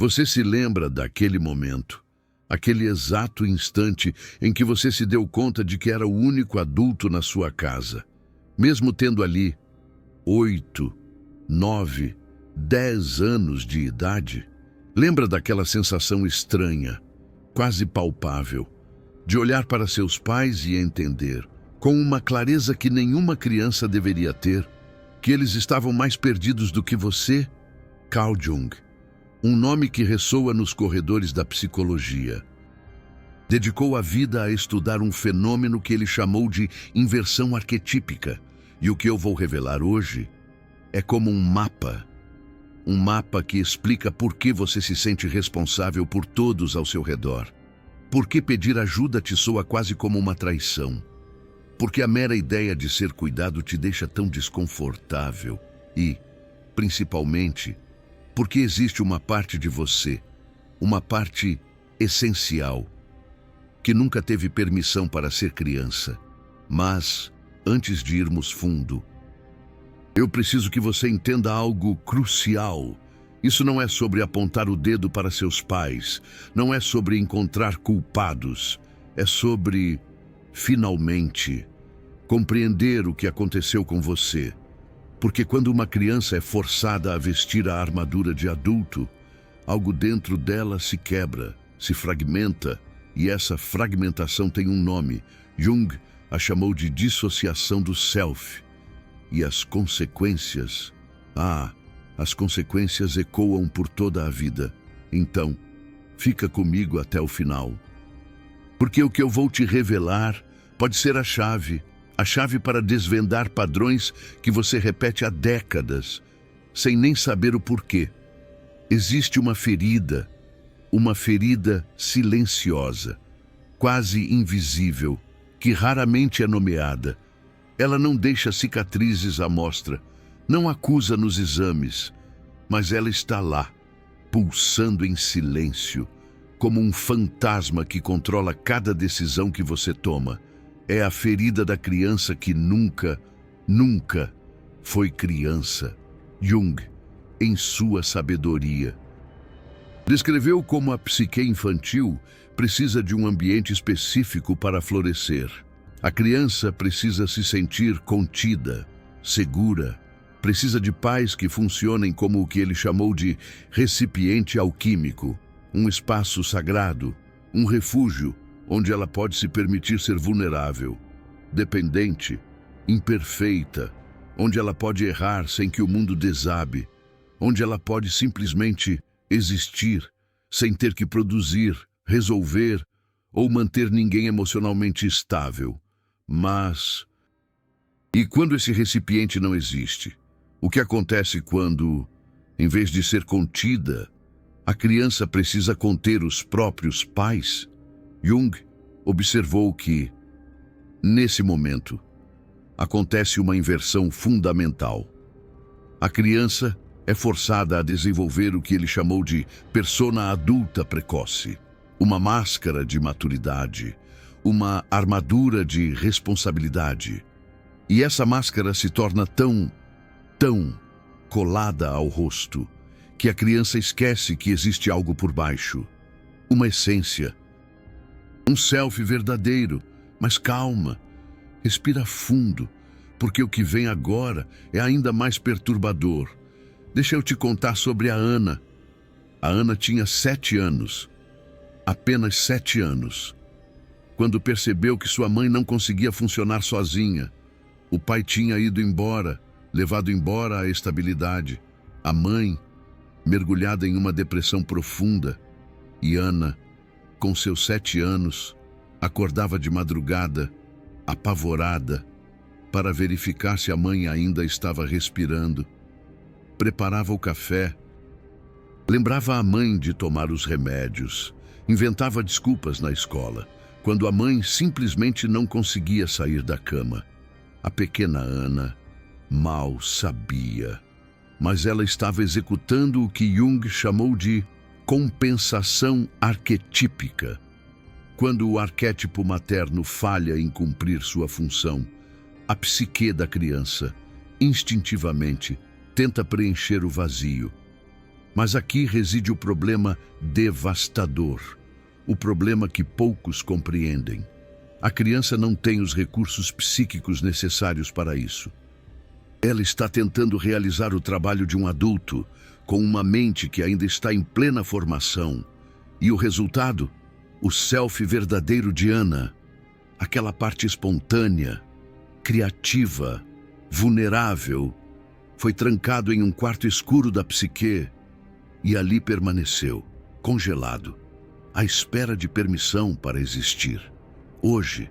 Você se lembra daquele momento, aquele exato instante em que você se deu conta de que era o único adulto na sua casa, mesmo tendo ali 8, 9, 10 anos de idade? Lembra daquela sensação estranha, quase palpável, de olhar para seus pais e entender, com uma clareza que nenhuma criança deveria ter, que eles estavam mais perdidos do que você? Carl Jung, um nome que ressoa nos corredores da psicologia, dedicou a vida a estudar um fenômeno que ele chamou de inversão arquetípica, e o que eu vou revelar hoje é como um mapa que explica por que você se sente responsável por todos ao seu redor, por que pedir ajuda te soa quase como uma traição, porque a mera ideia de ser cuidado te deixa tão desconfortável e, principalmente, porque existe uma parte de você, uma parte essencial, que nunca teve permissão para ser criança. Mas, antes de irmos fundo, eu preciso que você entenda algo crucial. Isso não é sobre apontar o dedo para seus pais, não é sobre encontrar culpados, é sobre, finalmente, compreender o que aconteceu com você. Porque quando uma criança é forçada a vestir a armadura de adulto, algo dentro dela se quebra, se fragmenta, e essa fragmentação tem um nome. Jung a chamou de dissociação do self. E as consequências, as consequências ecoam por toda a vida. Então, fica comigo até o final. Porque o que eu vou te revelar pode ser a chave para desvendar padrões que você repete há décadas, sem nem saber o porquê. Existe uma ferida silenciosa, quase invisível, que raramente é nomeada. Ela não deixa cicatrizes à mostra, não acusa nos exames, mas ela está lá, pulsando em silêncio, como um fantasma que controla cada decisão que você toma. É a ferida da criança que nunca foi criança. Jung, em sua sabedoria, descreveu como a psique infantil precisa de um ambiente específico para florescer. A criança precisa se sentir contida, segura, precisa de pais que funcionem como o que ele chamou de recipiente alquímico, um espaço sagrado, um refúgio onde ela pode se permitir ser vulnerável, dependente, imperfeita, onde ela pode errar sem que o mundo desabe, onde ela pode simplesmente existir, sem ter que produzir, resolver ou manter ninguém emocionalmente estável. Mas, e quando esse recipiente não existe? O que acontece quando, em vez de ser contida, a criança precisa conter os próprios pais? Jung observou que, nesse momento, acontece uma inversão fundamental. A criança é forçada a desenvolver o que ele chamou de persona adulta precoce, uma máscara de maturidade, uma armadura de responsabilidade. E essa máscara se torna tão colada ao rosto, que a criança esquece que existe algo por baixo, uma essência, um self verdadeiro. Mas calma, respira fundo, porque o que vem agora é ainda mais perturbador. Deixa eu te contar sobre a Ana. A Ana tinha 7 anos, apenas 7 anos, quando percebeu que sua mãe não conseguia funcionar sozinha. O pai tinha ido embora, levado embora a estabilidade. A mãe, mergulhada em uma depressão profunda. E Ana, com seus 7 anos, acordava de madrugada, apavorada, para verificar se a mãe ainda estava respirando. Preparava o café, lembrava a mãe de tomar os remédios, inventava desculpas na escola, quando a mãe simplesmente não conseguia sair da cama. A pequena Ana mal sabia, mas ela estava executando o que Jung chamou de compensação arquetípica. Quando o arquétipo materno falha em cumprir sua função, a psique da criança, instintivamente, tenta preencher o vazio. Mas aqui reside o problema devastador, o problema que poucos compreendem. A criança não tem os recursos psíquicos necessários para isso. Ela está tentando realizar o trabalho de um adulto, com uma mente que ainda está em plena formação. E o resultado? O self verdadeiro de Ana, aquela parte espontânea, criativa, vulnerável, foi trancado em um quarto escuro da psique e ali permaneceu, congelado, à espera de permissão para existir. Hoje,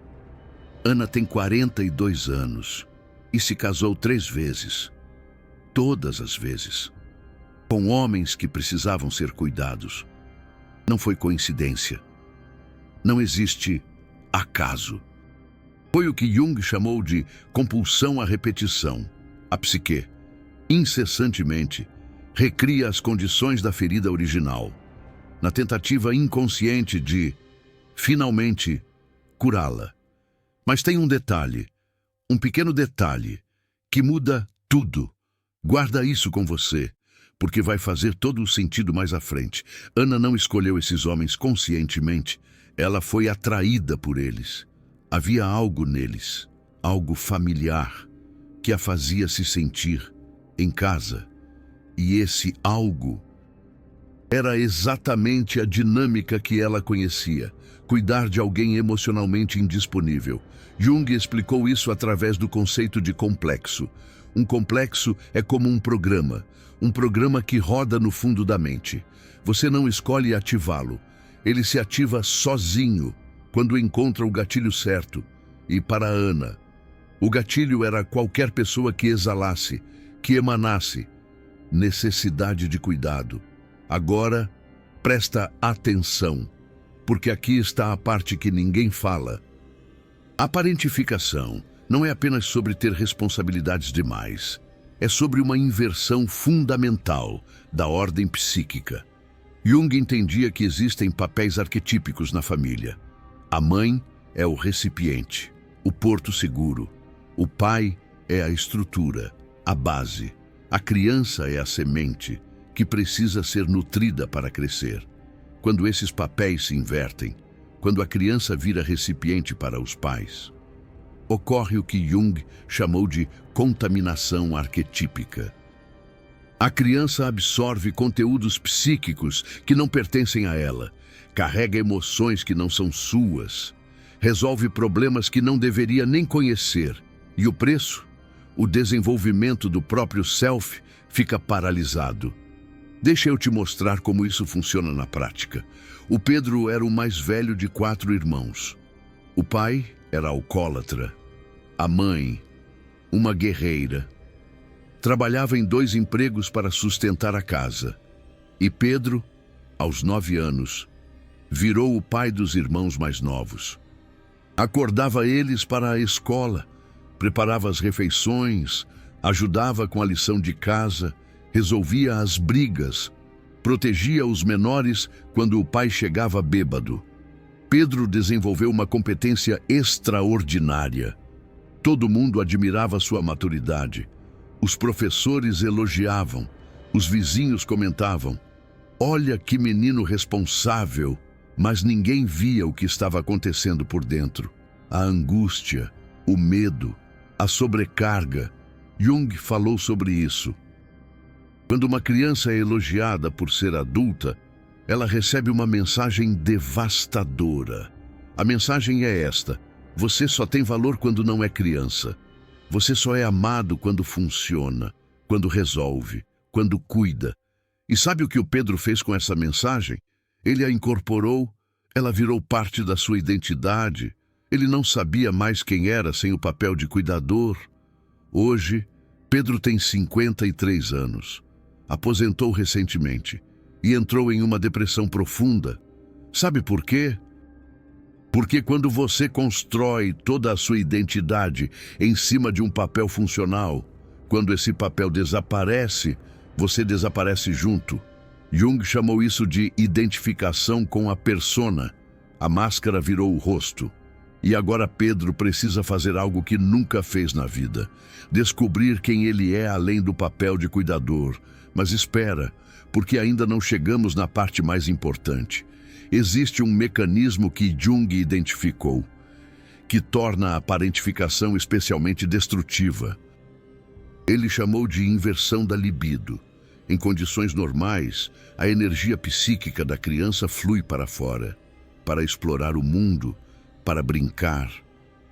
Ana tem 42 anos e se casou 3 vezes. Todas as vezes. Com homens que precisavam ser cuidados. Não foi coincidência. Não existe acaso. Foi o que Jung chamou de compulsão à repetição. A psique, incessantemente, recria as condições da ferida original, na tentativa inconsciente de, finalmente, curá-la. Mas tem um detalhe, um pequeno detalhe, que muda tudo. Guarda isso com você, porque vai fazer todo o sentido mais à frente. Ana não escolheu esses homens conscientemente, ela foi atraída por eles. Havia algo neles, algo familiar, que a fazia se sentir em casa. E esse algo era exatamente a dinâmica que ela conhecia, cuidar de alguém emocionalmente indisponível. Jung explicou isso através do conceito de complexo. Um complexo é como um programa que roda no fundo da mente. Você não escolhe ativá-lo, ele se ativa sozinho quando encontra o gatilho certo. E para Ana, o gatilho era qualquer pessoa que exalasse, que emanasse necessidade de cuidado. Agora, presta atenção, porque aqui está a parte que ninguém fala. A parentificação não é apenas sobre ter responsabilidades demais. É sobre uma inversão fundamental da ordem psíquica. Jung entendia que existem papéis arquetípicos na família. A mãe é o recipiente, o porto seguro. O pai é a estrutura, a base. A criança é a semente, que precisa ser nutrida para crescer. Quando esses papéis se invertem, quando a criança vira recipiente para os pais, ocorre o que Jung chamou de contaminação arquetípica. A criança absorve conteúdos psíquicos que não pertencem a ela, carrega emoções que não são suas, resolve problemas que não deveria nem conhecer. E o preço? O desenvolvimento do próprio self fica paralisado. Deixa eu te mostrar como isso funciona na prática. O Pedro era o mais velho de 4 irmãos. O pai era alcoólatra. A mãe, uma guerreira. Trabalhava em 2 empregos para sustentar a casa. E Pedro, aos 9 anos, virou o pai dos irmãos mais novos. Acordava eles para a escola, preparava as refeições, ajudava com a lição de casa, resolvia as brigas, protegia os menores quando o pai chegava bêbado. Pedro desenvolveu uma competência extraordinária. Todo mundo admirava sua maturidade. Os professores elogiavam, os vizinhos comentavam: "Olha que menino responsável", mas ninguém via o que estava acontecendo por dentro. A angústia, o medo, a sobrecarga. Jung falou sobre isso. Quando uma criança é elogiada por ser adulta, ela recebe uma mensagem devastadora. A mensagem é esta: você só tem valor quando não é criança. Você só é amado quando funciona, quando resolve, quando cuida. E sabe o que o Pedro fez com essa mensagem? Ele a incorporou, ela virou parte da sua identidade. Ele não sabia mais quem era sem o papel de cuidador. Hoje, Pedro tem 53 anos. Aposentou recentemente e entrou em uma depressão profunda. Sabe por quê? Porque quando você constrói toda a sua identidade em cima de um papel funcional, quando esse papel desaparece, você desaparece junto. Jung chamou isso de identificação com a persona. A máscara virou o rosto. E agora Pedro precisa fazer algo que nunca fez na vida. Descobrir quem ele é além do papel de cuidador. Mas espera, porque ainda não chegamos na parte mais importante. Existe um mecanismo que Jung identificou, que torna a parentificação especialmente destrutiva. Ele chamou de inversão da libido. Em condições normais, a energia psíquica da criança flui para fora, para explorar o mundo, para brincar,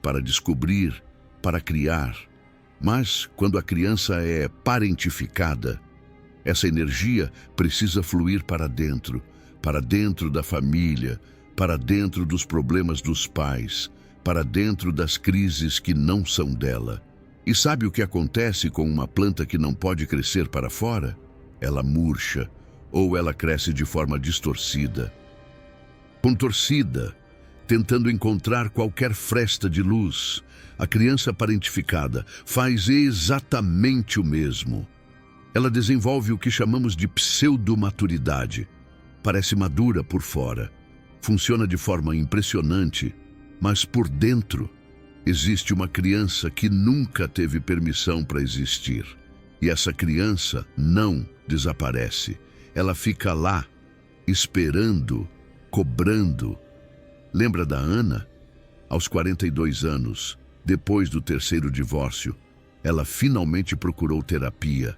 para descobrir, para criar. Mas, quando a criança é parentificada, essa energia precisa fluir para dentro da família, para dentro dos problemas dos pais, para dentro das crises que não são dela. E sabe o que acontece com uma planta que não pode crescer para fora? Ela murcha, ou ela cresce de forma distorcida, contorcida, tentando encontrar qualquer fresta de luz. A criança parentificada faz exatamente o mesmo. Ela desenvolve o que chamamos de pseudomaturidade. Parece madura por fora, funciona de forma impressionante, mas por dentro existe uma criança que nunca teve permissão para existir. E essa criança não desaparece. Ela fica lá, esperando, cobrando. Lembra da Ana? Aos 42 anos, depois do terceiro divórcio, ela finalmente procurou terapia.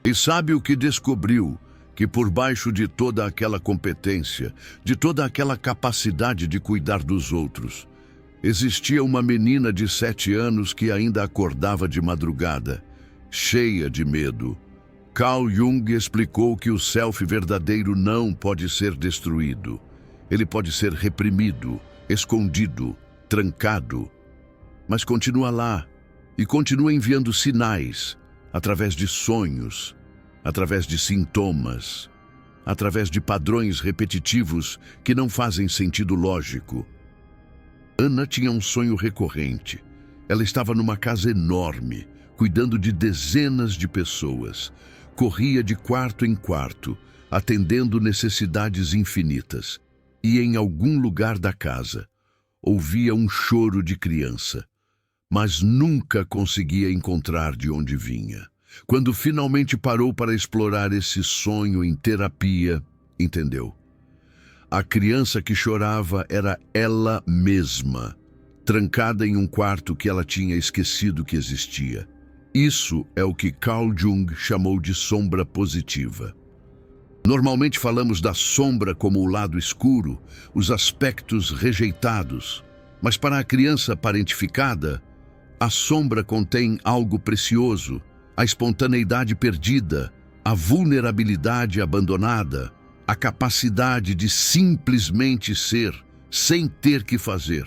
E sabe o que descobriu? Que por baixo de toda aquela competência, de toda aquela capacidade de cuidar dos outros, existia uma menina de 7 anos que ainda acordava de madrugada, cheia de medo. Carl Jung explicou que o self verdadeiro não pode ser destruído. Ele pode ser reprimido, escondido, trancado, mas continua lá e continua enviando sinais através de sonhos, através de sintomas, através de padrões repetitivos que não fazem sentido lógico. Ana tinha um sonho recorrente. Ela estava numa casa enorme, cuidando de dezenas de pessoas. Corria de quarto em quarto, atendendo necessidades infinitas. E em algum lugar da casa, ouvia um choro de criança, mas nunca conseguia encontrar de onde vinha. Quando finalmente parou para explorar esse sonho em terapia, entendeu. A criança que chorava era ela mesma, trancada em um quarto que ela tinha esquecido que existia. Isso é o que Carl Jung chamou de sombra positiva. Normalmente falamos da sombra como o lado escuro, os aspectos rejeitados, mas para a criança parentificada, a sombra contém algo precioso, a espontaneidade perdida, a vulnerabilidade abandonada, a capacidade de simplesmente ser, sem ter que fazer.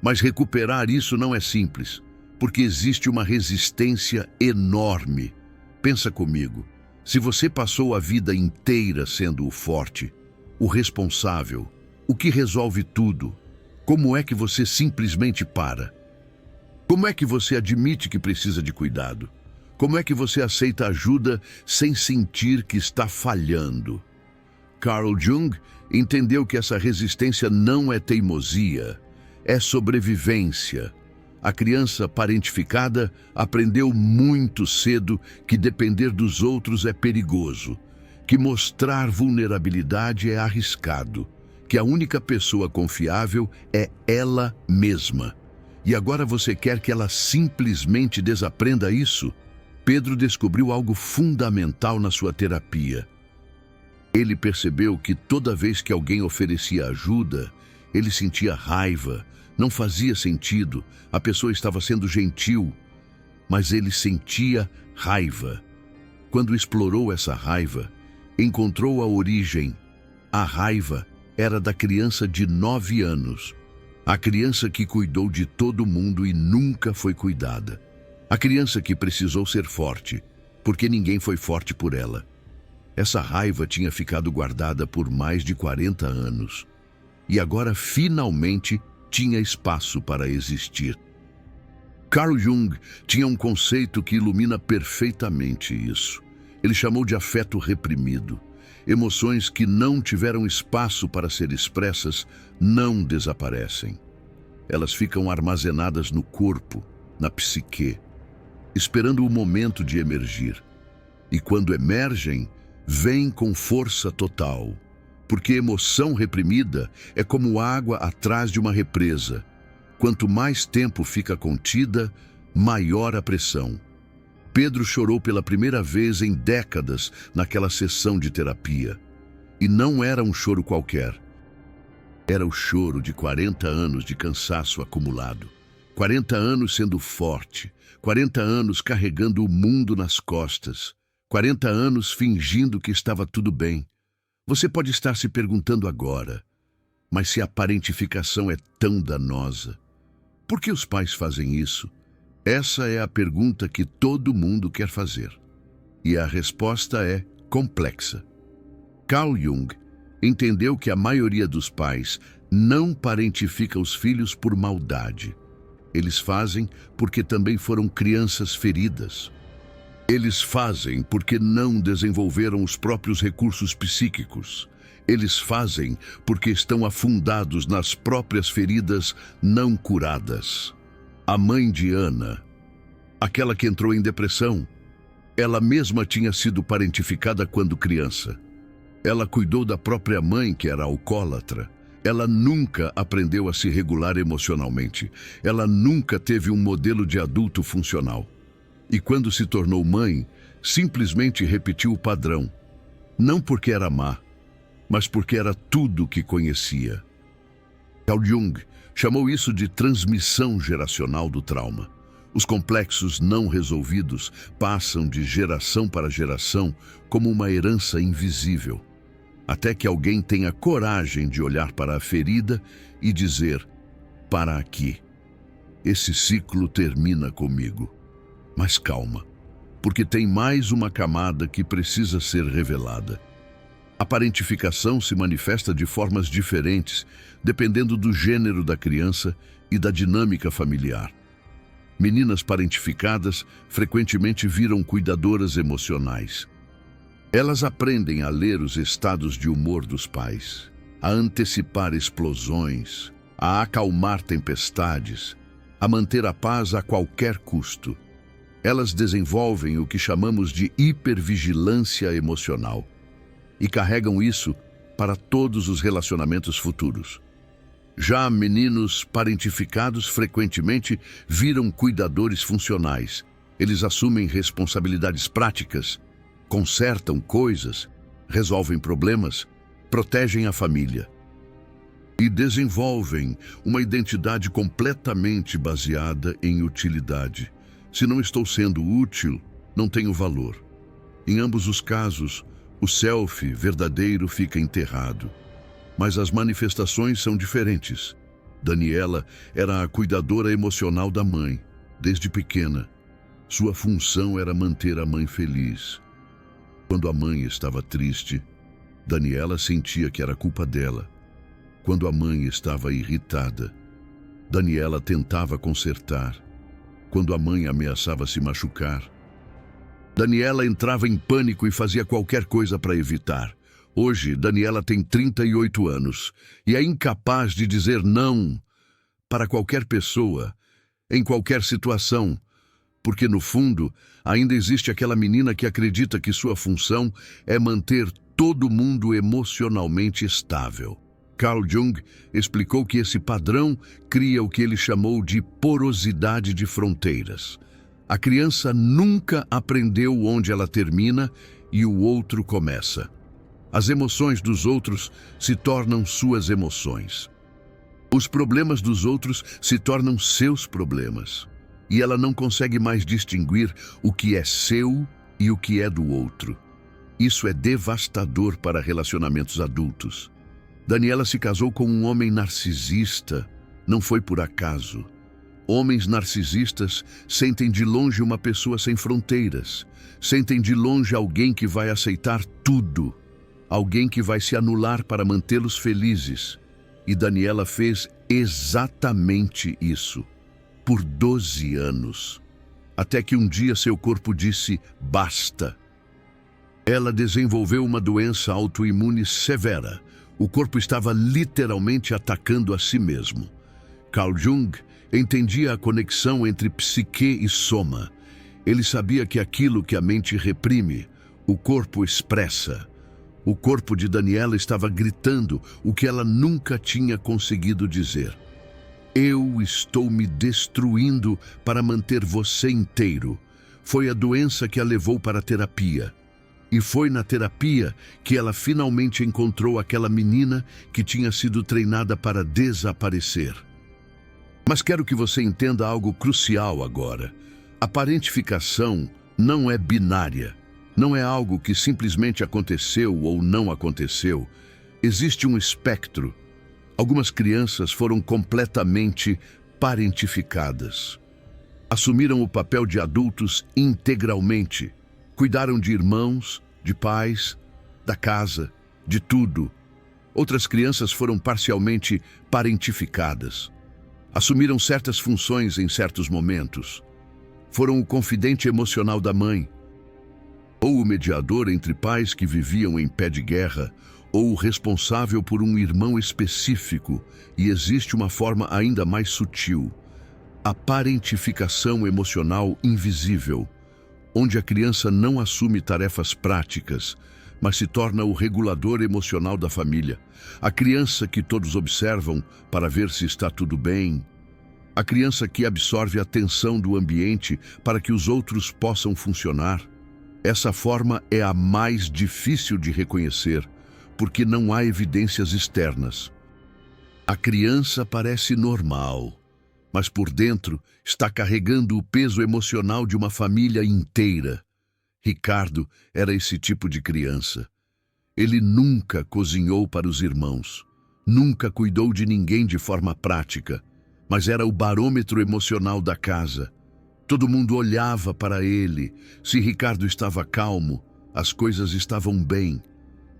Mas recuperar isso não é simples, porque existe uma resistência enorme. Pensa comigo, se você passou a vida inteira sendo o forte, o responsável, o que resolve tudo, como é que você simplesmente para? Como é que você admite que precisa de cuidado? Como é que você aceita ajuda sem sentir que está falhando? Carl Jung entendeu que essa resistência não é teimosia, é sobrevivência. A criança parentificada aprendeu muito cedo que depender dos outros é perigoso, que mostrar vulnerabilidade é arriscado, que a única pessoa confiável é ela mesma. E agora você quer que ela simplesmente desaprenda isso? Pedro descobriu algo fundamental na sua terapia. Ele percebeu que toda vez que alguém oferecia ajuda, ele sentia raiva. Não fazia sentido, a pessoa estava sendo gentil, mas ele sentia raiva. Quando explorou essa raiva, encontrou a origem. A raiva era da criança de 9 anos. A criança que cuidou de todo mundo e nunca foi cuidada. A criança que precisou ser forte, porque ninguém foi forte por ela. Essa raiva tinha ficado guardada por mais de 40 anos. E agora, finalmente, tinha espaço para existir. Carl Jung tinha um conceito que ilumina perfeitamente isso. Ele chamou de afeto reprimido. Emoções que não tiveram espaço para ser expressas não desaparecem. Elas ficam armazenadas no corpo, na psique, esperando o momento de emergir. E quando emergem, vem com força total, porque emoção reprimida é como água atrás de uma represa. Quanto mais tempo fica contida, maior a pressão. Pedro chorou pela primeira vez em décadas naquela sessão de terapia. E não era um choro qualquer. Era o choro de 40 anos de cansaço acumulado. 40 anos sendo forte. 40 anos carregando o mundo nas costas. 40 anos fingindo que estava tudo bem. Você pode estar se perguntando agora, mas se a parentificação é tão danosa, por que os pais fazem isso? Essa é a pergunta que todo mundo quer fazer. E a resposta é complexa. Carl Jung entendeu que a maioria dos pais não parentifica os filhos por maldade. Eles fazem porque também foram crianças feridas. Eles fazem porque não desenvolveram os próprios recursos psíquicos. Eles fazem porque estão afundados nas próprias feridas não curadas. A mãe de Ana, aquela que entrou em depressão, ela mesma tinha sido parentificada quando criança. Ela cuidou da própria mãe, que era alcoólatra. Ela nunca aprendeu a se regular emocionalmente. Ela nunca teve um modelo de adulto funcional. E quando se tornou mãe, simplesmente repetiu o padrão. Não porque era má, mas porque era tudo o que conhecia. Carl Jung chamou isso de transmissão geracional do trauma. Os complexos não resolvidos passam de geração para geração como uma herança invisível, até que alguém tenha coragem de olhar para a ferida e dizer: para aqui. Esse ciclo termina comigo. Mas calma, porque tem mais uma camada que precisa ser revelada. A parentificação se manifesta de formas diferentes, dependendo do gênero da criança e da dinâmica familiar. Meninas parentificadas frequentemente viram cuidadoras emocionais. Elas aprendem a ler os estados de humor dos pais, a antecipar explosões, a acalmar tempestades, a manter a paz a qualquer custo. Elas desenvolvem o que chamamos de hipervigilância emocional e carregam isso para todos os relacionamentos futuros. Já meninos parentificados frequentemente viram cuidadores funcionais. Eles assumem responsabilidades práticas, consertam coisas, resolvem problemas, protegem a família. E desenvolvem uma identidade completamente baseada em utilidade. Se não estou sendo útil, não tenho valor. Em ambos os casos, o self verdadeiro fica enterrado. Mas as manifestações são diferentes. Daniela era a cuidadora emocional da mãe, desde pequena. Sua função era manter a mãe feliz. Quando a mãe estava triste, Daniela sentia que era culpa dela. Quando a mãe estava irritada, Daniela tentava consertar. Quando a mãe ameaçava se machucar, Daniela entrava em pânico e fazia qualquer coisa para evitar. Hoje, Daniela tem 38 anos e é incapaz de dizer não para qualquer pessoa, em qualquer situação, porque, no fundo, ainda existe aquela menina que acredita que sua função é manter todo mundo emocionalmente estável. Carl Jung explicou que esse padrão cria o que ele chamou de porosidade de fronteiras. A criança nunca aprendeu onde ela termina e o outro começa. As emoções dos outros se tornam suas emoções. Os problemas dos outros se tornam seus problemas. E ela não consegue mais distinguir o que é seu e o que é do outro. Isso é devastador para relacionamentos adultos. Daniela se casou com um homem narcisista. Não foi por acaso. Homens narcisistas sentem de longe uma pessoa sem fronteiras. Sentem de longe alguém que vai aceitar tudo. Alguém que vai se anular para mantê-los felizes. E Daniela fez exatamente isso. Por 12 anos. Até que um dia seu corpo disse basta. Ela desenvolveu uma doença autoimune severa. O corpo estava literalmente atacando a si mesmo. Carl Jung entendia a conexão entre psique e soma. Ele sabia que aquilo que a mente reprime, O corpo expressa. O corpo de Daniela estava gritando o que ela nunca tinha conseguido dizer. Eu estou me destruindo para manter você inteiro. Foi a doença que a levou para a terapia. E foi na terapia que ela finalmente encontrou aquela menina que tinha sido treinada para desaparecer. Mas quero que você entenda algo crucial agora. A parentificação não é binária. Não é algo que simplesmente aconteceu ou não aconteceu. Existe um espectro. Algumas crianças foram completamente parentificadas. Assumiram o papel de adultos integralmente. Cuidaram de irmãos, de pais, da casa, de tudo. Outras crianças foram parcialmente parentificadas. Assumiram certas funções em certos momentos. Foram o confidente emocional da mãe, ou o mediador entre pais que viviam em pé de guerra, ou o responsável por um irmão específico, e existe uma forma ainda mais sutil, a parentificação emocional invisível, onde a criança não assume tarefas práticas, mas se torna o regulador emocional da família. A criança que todos observam para ver se está tudo bem. A criança que absorve a tensão do ambiente para que os outros possam funcionar. Essa forma é a mais difícil de reconhecer, porque não há evidências externas. A criança parece normal, mas por dentro está carregando o peso emocional de uma família inteira. Ricardo era esse tipo de criança. Ele nunca cozinhou para os irmãos, nunca cuidou de ninguém de forma prática, mas era o barômetro emocional da casa. Todo mundo olhava para ele. Se Ricardo estava calmo, as coisas estavam bem.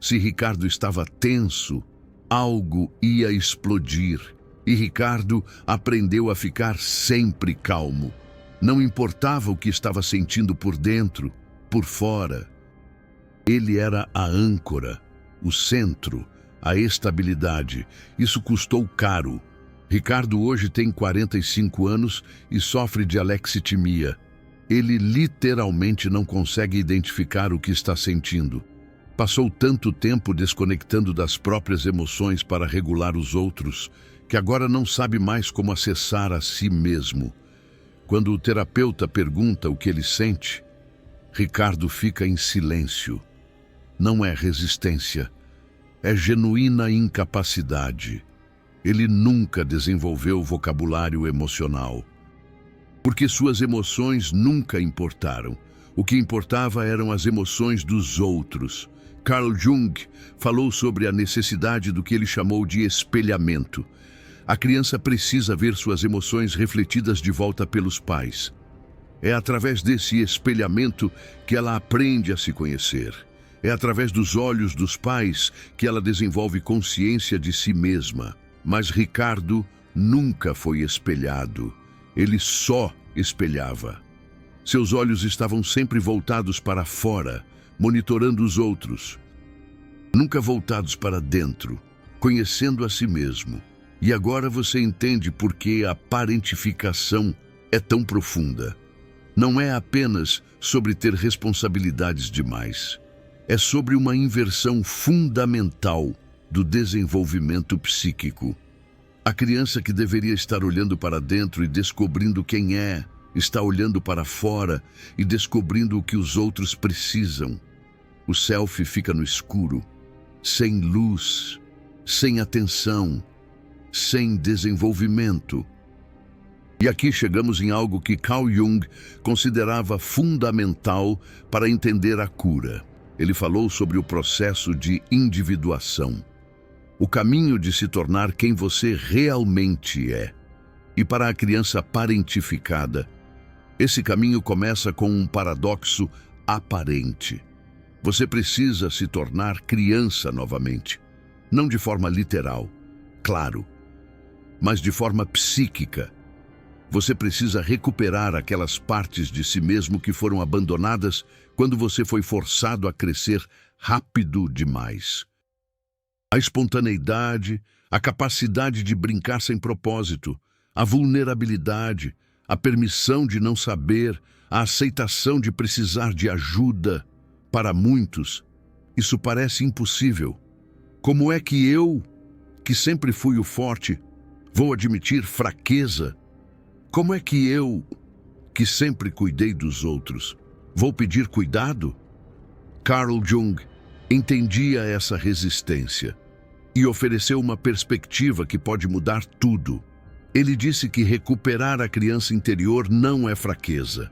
Se Ricardo estava tenso, algo ia explodir. E Ricardo aprendeu a ficar sempre calmo. Não importava o que estava sentindo por dentro, por fora. Ele era a âncora, o centro, a estabilidade. Isso custou caro. Ricardo hoje tem 45 anos e sofre de alexitimia. Ele literalmente não consegue identificar o que está sentindo. Passou tanto tempo desconectando das próprias emoções para regular os outros, que agora não sabe mais como acessar a si mesmo. Quando o terapeuta pergunta o que ele sente, Ricardo fica em silêncio. Não é resistência, é genuína incapacidade. Ele nunca desenvolveu vocabulário emocional, porque suas emoções nunca importaram. O que importava eram as emoções dos outros. Carl Jung falou sobre a necessidade do que ele chamou de espelhamento. A criança precisa ver suas emoções refletidas de volta pelos pais. É através desse espelhamento que ela aprende a se conhecer. É através dos olhos dos pais que ela desenvolve consciência de si mesma. Mas Ricardo nunca foi espelhado. Ele só espelhava. Seus olhos estavam sempre voltados para fora, monitorando os outros. Nunca voltados para dentro, conhecendo a si mesmo. E agora você entende por que a parentificação é tão profunda. Não é apenas sobre ter responsabilidades demais. É sobre uma inversão fundamental do desenvolvimento psíquico. A criança que deveria estar olhando para dentro e descobrindo quem é, está olhando para fora e descobrindo o que os outros precisam. O self fica no escuro, sem luz, sem atenção, sem desenvolvimento. E aqui chegamos em algo que Carl Jung considerava fundamental para entender a cura. Ele falou sobre o processo de individuação, o caminho de se tornar quem você realmente é. E para a criança parentificada, esse caminho começa com um paradoxo aparente. Você precisa se tornar criança novamente, não de forma literal, claro, mas de forma psíquica. Você precisa recuperar aquelas partes de si mesmo que foram abandonadas quando você foi forçado a crescer rápido demais. A espontaneidade, a capacidade de brincar sem propósito, a vulnerabilidade, a permissão de não saber, a aceitação de precisar de ajuda. Para muitos, isso parece impossível. Como é que eu, que sempre fui o forte, vou admitir fraqueza? Como é que eu, que sempre cuidei dos outros, vou pedir cuidado? Carl Jung entendia essa resistência e ofereceu uma perspectiva que pode mudar tudo. Ele disse que recuperar a criança interior não é fraqueza.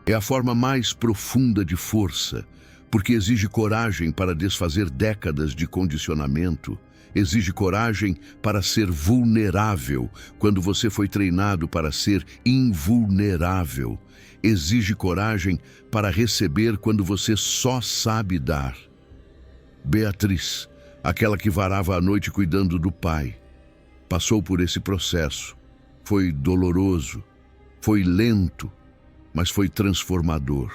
É a forma mais profunda de força, porque exige coragem para desfazer décadas de condicionamento, exige coragem para ser vulnerável quando você foi treinado para ser invulnerável, exige coragem para receber quando você só sabe dar. Beatriz, aquela que varava a noite cuidando do pai, passou por esse processo. Foi doloroso, foi lento, mas foi transformador.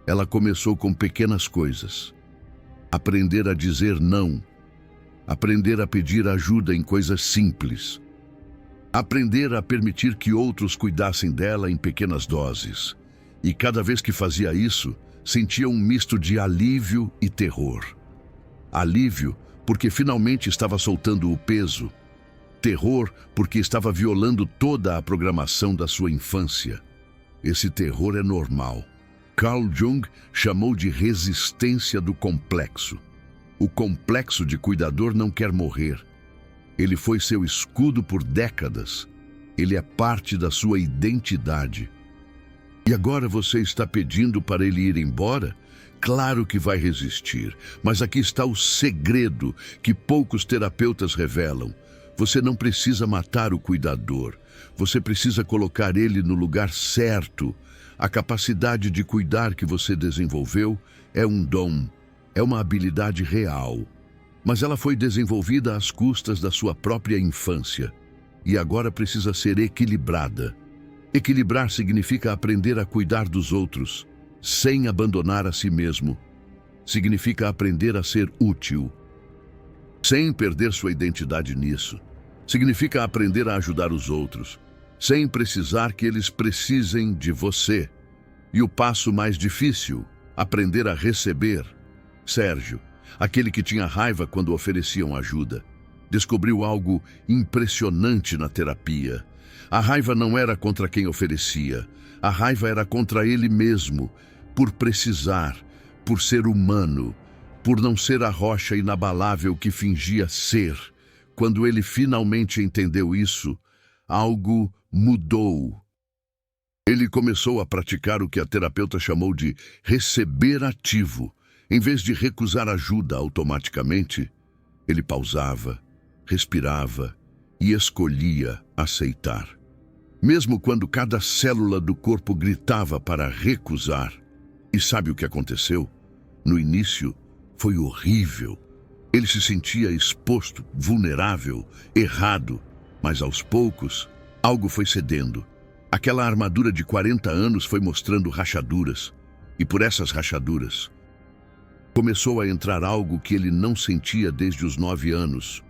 Ela começou com pequenas coisas. Aprender a dizer não. Aprender a pedir ajuda em coisas simples. Aprender a permitir que outros cuidassem dela em pequenas doses. E cada vez que fazia isso, sentia um misto de alívio e terror. Alívio porque finalmente estava soltando o peso. Terror porque estava violando toda a programação da sua infância. Esse terror é normal. Carl Jung chamou de resistência do complexo. O complexo de cuidador não quer morrer. Ele foi seu escudo por décadas. Ele é parte da sua identidade. E agora você está pedindo para ele ir embora? Claro que vai resistir, mas aqui está o segredo que poucos terapeutas revelam. Você não precisa matar o cuidador. Você precisa colocar ele no lugar certo. A capacidade de cuidar que você desenvolveu é um dom, é uma habilidade real. Mas ela foi desenvolvida às custas da sua própria infância. E agora precisa ser equilibrada. Equilibrar significa aprender a cuidar dos outros, sem abandonar a si mesmo. Significa aprender a ser útil, sem perder sua identidade nisso. Significa aprender a ajudar os outros, sem precisar que eles precisem de você. E o passo mais difícil, aprender a receber. Sérgio, aquele que tinha raiva quando ofereciam ajuda, descobriu algo impressionante na terapia. A raiva não era contra quem oferecia, a raiva era contra ele mesmo, por precisar, por ser humano, por não ser a rocha inabalável que fingia ser. Quando ele finalmente entendeu isso, algo mudou. Ele começou a praticar o que a terapeuta chamou de receber ativo. Em vez de recusar ajuda automaticamente, ele pausava, respirava e escolhia aceitar. Mesmo quando cada célula do corpo gritava para recusar. E sabe o que aconteceu? No início, foi horrível. Ele se sentia exposto, vulnerável, errado, mas aos poucos, algo foi cedendo. Aquela armadura de 40 anos foi mostrando rachaduras, e por essas rachaduras, começou a entrar algo que ele não sentia desde os 9 anos.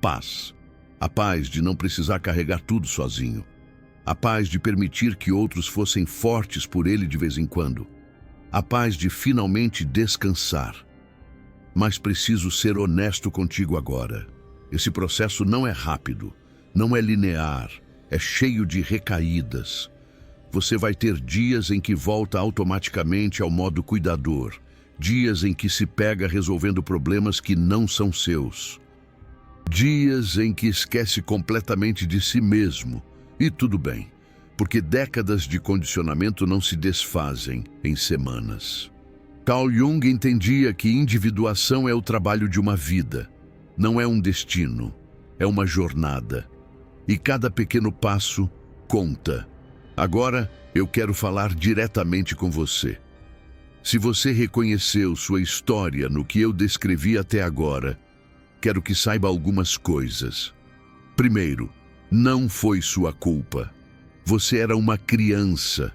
Paz. A paz de não precisar carregar tudo sozinho. A paz de permitir que outros fossem fortes por ele de vez em quando. A paz de finalmente descansar. Mas preciso ser honesto contigo agora. Esse processo não é rápido, não é linear, é cheio de recaídas. Você vai ter dias em que volta automaticamente ao modo cuidador, dias em que se pega resolvendo problemas que não são seus, dias em que esquece completamente de si mesmo. E tudo bem, porque décadas de condicionamento não se desfazem em semanas. Carl Jung entendia que individuação é o trabalho de uma vida, não é um destino, é uma jornada. E cada pequeno passo conta. Agora eu quero falar diretamente com você. Se você reconheceu sua história no que eu descrevi até agora, quero que saiba algumas coisas. Primeiro, não foi sua culpa. Você era uma criança.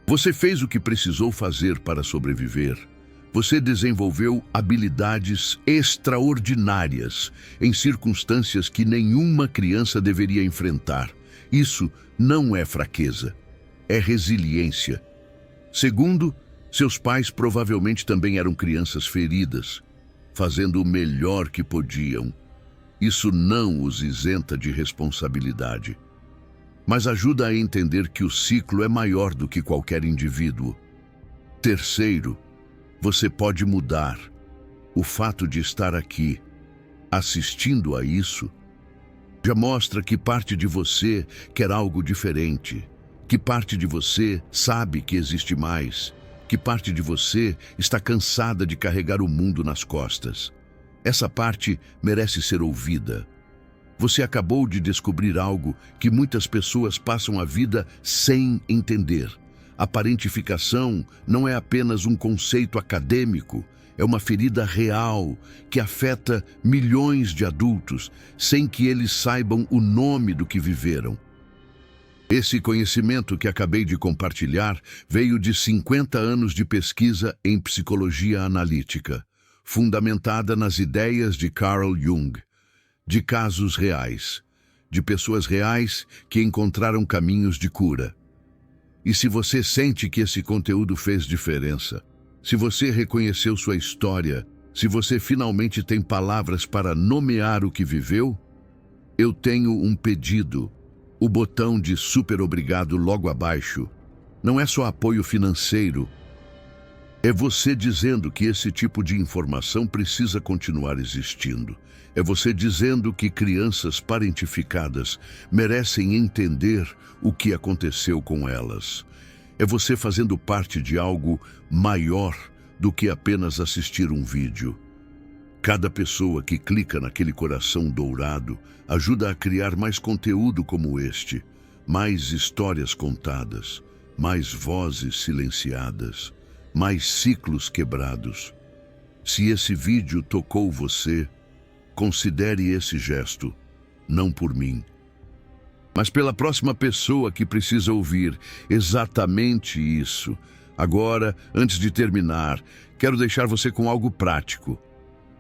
Você fez o que precisou fazer para sobreviver. Você desenvolveu habilidades extraordinárias em circunstâncias que nenhuma criança deveria enfrentar. Isso não é fraqueza, é resiliência. Segundo, Seus pais provavelmente também eram crianças feridas, fazendo o melhor que podiam. Isso não os isenta de responsabilidade, mas ajuda a entender que o ciclo é maior do que qualquer indivíduo. Terceiro, você pode mudar. O fato de estar aqui, assistindo a isso, já mostra que parte de você quer algo diferente, que parte de você sabe que existe mais, que parte de você está cansada de carregar o mundo nas costas. Essa parte merece ser ouvida. Você acabou de descobrir algo que muitas pessoas passam a vida sem entender. A parentificação não é apenas um conceito acadêmico, é uma ferida real que afeta milhões de adultos sem que eles saibam o nome do que viveram. Esse conhecimento que acabei de compartilhar veio de 50 anos de pesquisa em psicologia analítica, fundamentada nas ideias de Carl Jung, de casos reais, de pessoas reais que encontraram caminhos de cura. E se você sente que esse conteúdo fez diferença, se você reconheceu sua história, se você finalmente tem palavras para nomear o que viveu, eu tenho um pedido. O botão de super obrigado logo abaixo não é só apoio financeiro, é você dizendo que esse tipo de informação precisa continuar existindo. É você dizendo que crianças parentificadas merecem entender o que aconteceu com elas. É você fazendo parte de algo maior do que apenas assistir um vídeo. Cada pessoa que clica naquele coração dourado ajuda a criar mais conteúdo como este, mais histórias contadas, mais vozes silenciadas, mais ciclos quebrados. Se esse vídeo tocou você, considere esse gesto, não por mim, mas pela próxima pessoa que precisa ouvir exatamente isso. Agora, antes de terminar, quero deixar você com algo prático.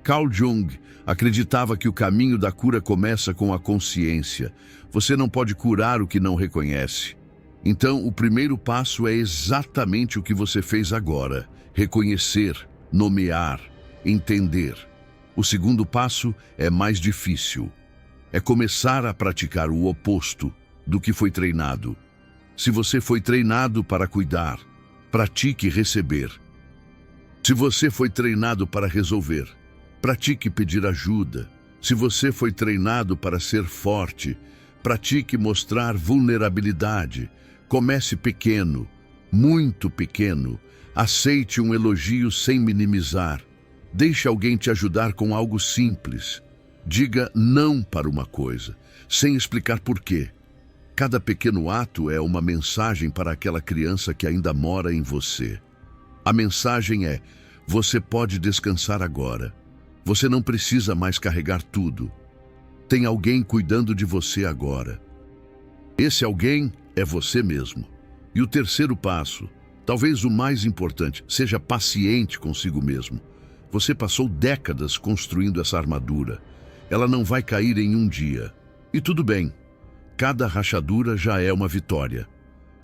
Carl Jung acreditava que o caminho da cura começa com a consciência. Você não pode curar o que não reconhece. Então, o primeiro passo é exatamente o que você fez agora: reconhecer, nomear, entender. O segundo passo é mais difícil. É começar a praticar o oposto do que foi treinado. Se você foi treinado para cuidar, pratique receber. Se você foi treinado para resolver, pratique pedir ajuda. Se você foi treinado para ser forte, pratique mostrar vulnerabilidade. Comece pequeno, muito pequeno. Aceite um elogio sem minimizar. Deixe alguém te ajudar com algo simples. Diga não para uma coisa, sem explicar por quê. Cada pequeno ato é uma mensagem para aquela criança que ainda mora em você. A mensagem é: você pode descansar agora. Você não precisa mais carregar tudo. Tem alguém cuidando de você agora. Esse alguém é você mesmo. E o terceiro passo, talvez o mais importante, seja paciente consigo mesmo. Você passou décadas construindo essa armadura. Ela não vai cair em um dia. E tudo bem. Cada rachadura já é uma vitória.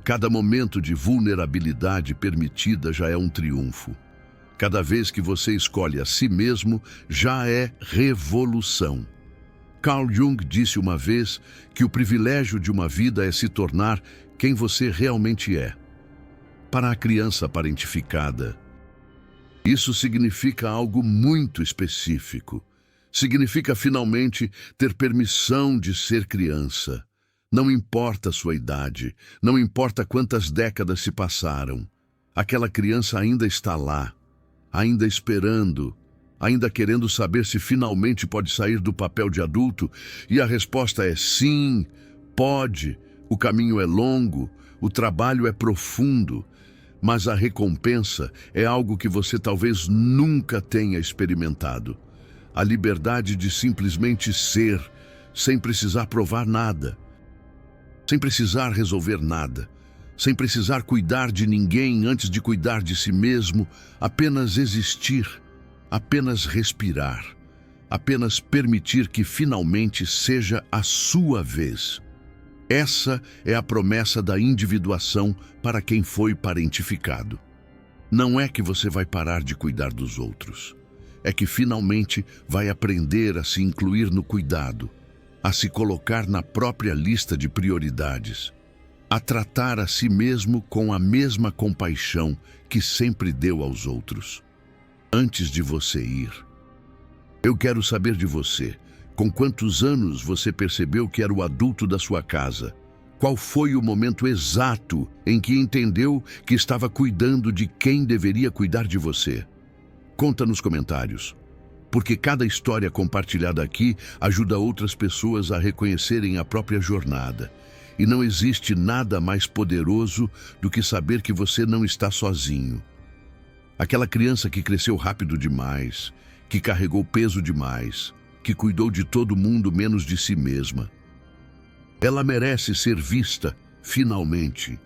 Cada momento de vulnerabilidade permitida já é um triunfo. Cada vez que você escolhe a si mesmo, já é revolução. Carl Jung disse uma vez que o privilégio de uma vida é se tornar quem você realmente é. Para a criança parentificada, isso significa algo muito específico. Significa finalmente ter permissão de ser criança. Não importa a sua idade, não importa quantas décadas se passaram. Aquela criança ainda está lá, ainda esperando, ainda querendo saber se finalmente pode sair do papel de adulto, e a resposta é sim, pode. O caminho é longo, o trabalho é profundo, mas a recompensa é algo que você talvez nunca tenha experimentado. A liberdade de simplesmente ser, sem precisar provar nada, sem precisar resolver nada, sem precisar cuidar de ninguém antes de cuidar de si mesmo, apenas existir, apenas respirar, apenas permitir que finalmente seja a sua vez. Essa é a promessa da individuação para quem foi parentificado. Não é que você vai parar de cuidar dos outros. É que finalmente vai aprender a se incluir no cuidado, a se colocar na própria lista de prioridades, a tratar a si mesmo com a mesma compaixão que sempre deu aos outros. Antes de você ir, eu quero saber de você, com quantos anos você percebeu que era o adulto da sua casa? Qual foi o momento exato em que entendeu que estava cuidando de quem deveria cuidar de você? Conta nos comentários, porque cada história compartilhada aqui ajuda outras pessoas a reconhecerem a própria jornada. E não existe nada mais poderoso do que saber que você não está sozinho. Aquela criança que cresceu rápido demais, que carregou peso demais, que cuidou de todo mundo menos de si mesma. Ela merece ser vista, finalmente.